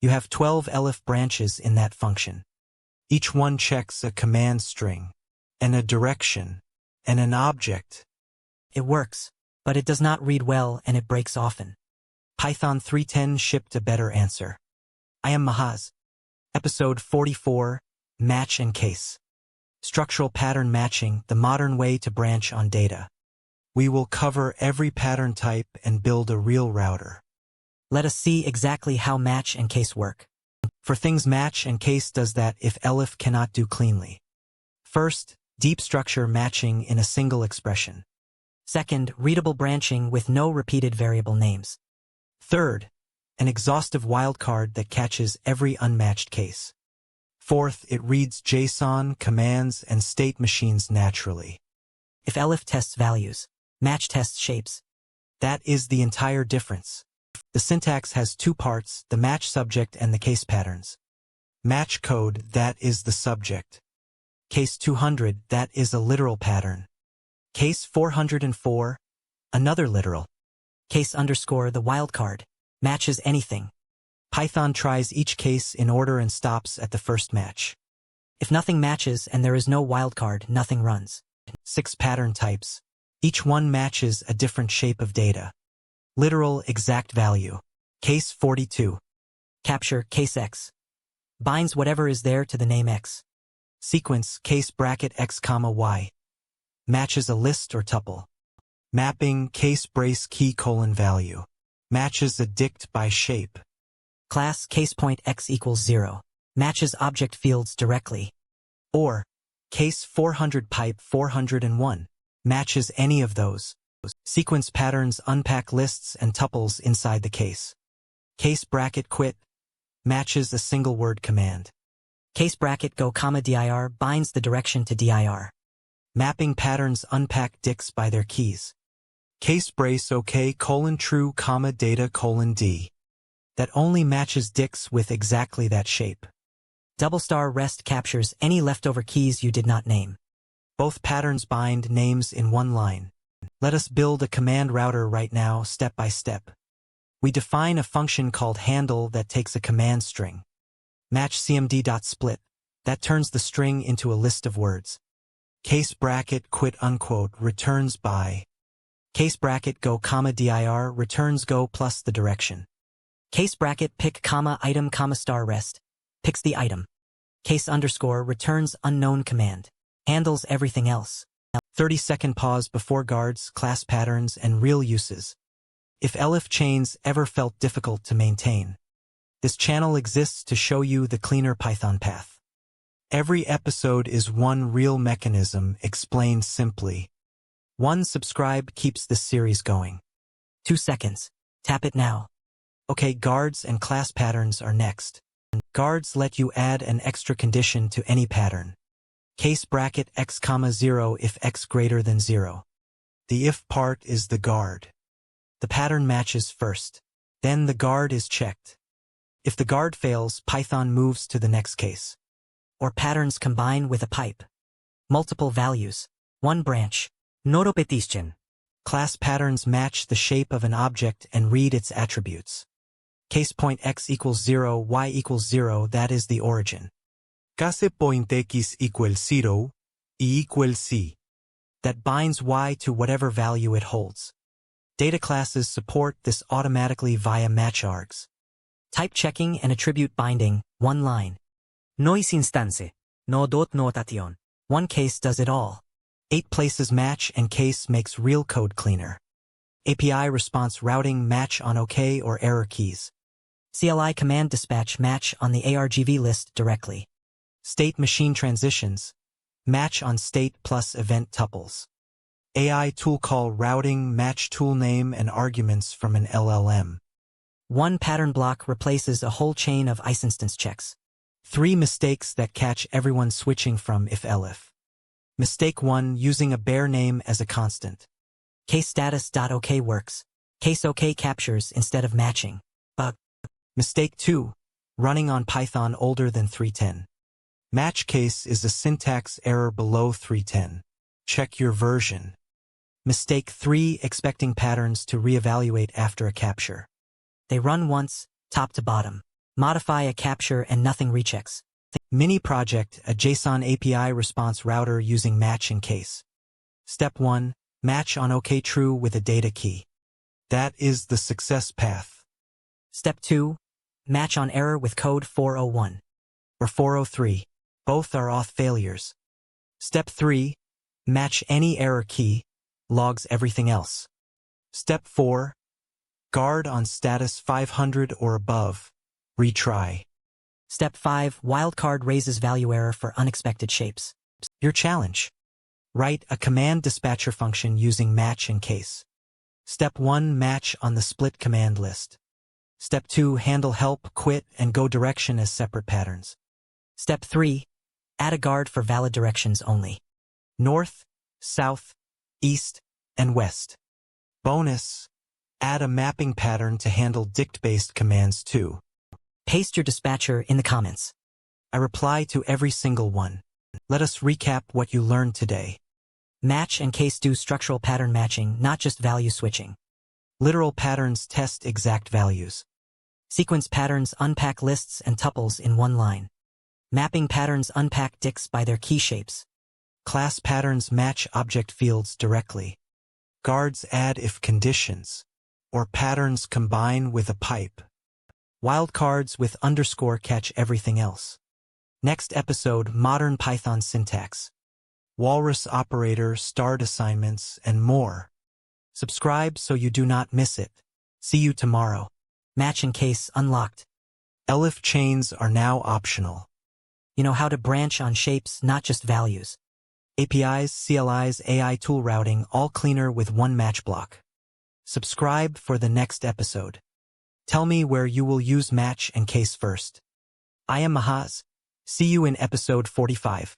You have 12 elif branches in that function. Each one checks a command string, and a direction, and an object. It works, but it does not read well and it breaks often. Python 3.10 shipped a better answer. I am Mahaz. Episode 44, Match and Case. Structural pattern matching, the modern way to branch on data. We will cover every pattern type and build a real router. Let us see exactly how match and case work. For things match and case does that if elif cannot do cleanly. First, deep structure matching in a single expression. Second, readable branching with no repeated variable names. Third, an exhaustive wildcard that catches every unmatched case. Fourth, it reads JSON, commands, and state machines naturally. If elif tests values, match tests shapes. That is the entire difference. The syntax has two parts, the match subject and the case patterns. Match code, that is the subject. Case 200, that is a literal pattern. Case 404, another literal. Case underscore the wildcard, matches anything. Python tries each case in order and stops at the first match. If nothing matches and there is no wildcard, nothing runs. 6 pattern types. Each one matches a different shape of data. Literal exact value. Case 42. Capture case X. Binds whatever is there to the name X. Sequence case bracket X comma Y. Matches a list or tuple. Mapping case brace key colon value. Matches a dict by shape. Class case point X equals 0. Matches object fields directly. Or case 400 pipe 401. Matches any of those. Sequence patterns unpack lists and tuples inside the case. Case bracket quit matches a single word command. Case bracket go comma dir binds the direction to dir. Mapping patterns unpack dicts by their keys. Case brace OK colon true comma data colon D. That only matches dicts with exactly that shape. Double star rest captures any leftover keys you did not name. Both patterns bind names in one line. Let us build a command router right now, step by step. We define a function called handle that takes a command string. Match cmd.split, that turns the string into a list of words. Case bracket quit unquote returns by. Case bracket go comma dir returns go plus the direction. Case bracket pick comma item comma star rest, picks the item. Case underscore returns unknown command, handles everything else. 30-second pause before guards, class patterns, and real uses. If elif chains ever felt difficult to maintain, this channel exists to show you the cleaner Python path. Every episode is one real mechanism explained simply. 1 subscribe keeps this series going. 2 seconds. Tap it now. Okay, guards and class patterns are next. Guards let you add an extra condition to any pattern. Case bracket X comma 0 if X greater than 0. The if part is the guard. The pattern matches first. Then the guard is checked. If the guard fails, Python moves to the next case. Or patterns combine with a pipe. Multiple values. 1 branch. No repetition. Class patterns match the shape of an object and read its attributes. Case point X equals 0, Y equals 0, that is the origin. Case point X equals 0, Y equals C. That binds Y to whatever value it holds. Data classes support this automatically via match args. Type checking and attribute binding, 1 line. Noise instance, no dot notation. 1 case does it all. 8 places match and case makes real code cleaner. API response routing match on OK or error keys. CLI command dispatch match on the argv list directly. State machine transitions match on state plus event tuples. AI tool call routing match tool name and arguments from an LLM. 1 pattern block replaces a whole chain of isInstance checks. 3 mistakes that catch everyone switching from if elif. Mistake 1 using a bare name as a constant. Case status.ok works. Case OK captures instead of matching. Bug. Mistake 2 running on Python older than 3.10. Match case is a syntax error below 3.10. Check your version. Mistake 3 expecting patterns to reevaluate after a capture. They run once, top to bottom. Modify a capture and nothing rechecks. Mini project, a JSON API response router using match and case. Step 1, match on OK true with a data key. That is the success path. Step 2, match on error with code 401 or 403. Both are auth failures. Step 3, match any error key, logs everything else. Step 4, guard on status 500 or above, retry. Step 5, wildcard raises value error for unexpected shapes. Your challenge. Write a command dispatcher function using match and case. Step 1, match on the split command list. Step 2, handle help, quit, and go direction as separate patterns. Step 3, add a guard for valid directions only. North, south, east, and west. Bonus, add a mapping pattern to handle dict-based commands too. Paste your dispatcher in the comments. I reply to every single one. Let us recap what you learned today. Match and case do structural pattern matching, not just value switching. Literal patterns test exact values. Sequence patterns unpack lists and tuples in one line. Mapping patterns unpack dicts by their key shapes. Class patterns match object fields directly. Guards add if conditions, or patterns combine with a pipe. Wildcards with underscore catch everything else. Next episode, modern Python syntax. Walrus operator, start assignments, and more. Subscribe so you do not miss it. See you tomorrow. Match and case unlocked. Elif chains are now optional. You know how to branch on shapes, not just values. APIs, CLIs, AI tool routing, all cleaner with one match block. Subscribe for the next episode. Tell me where you will use match and case first. I am Mahaz. See you in episode 45.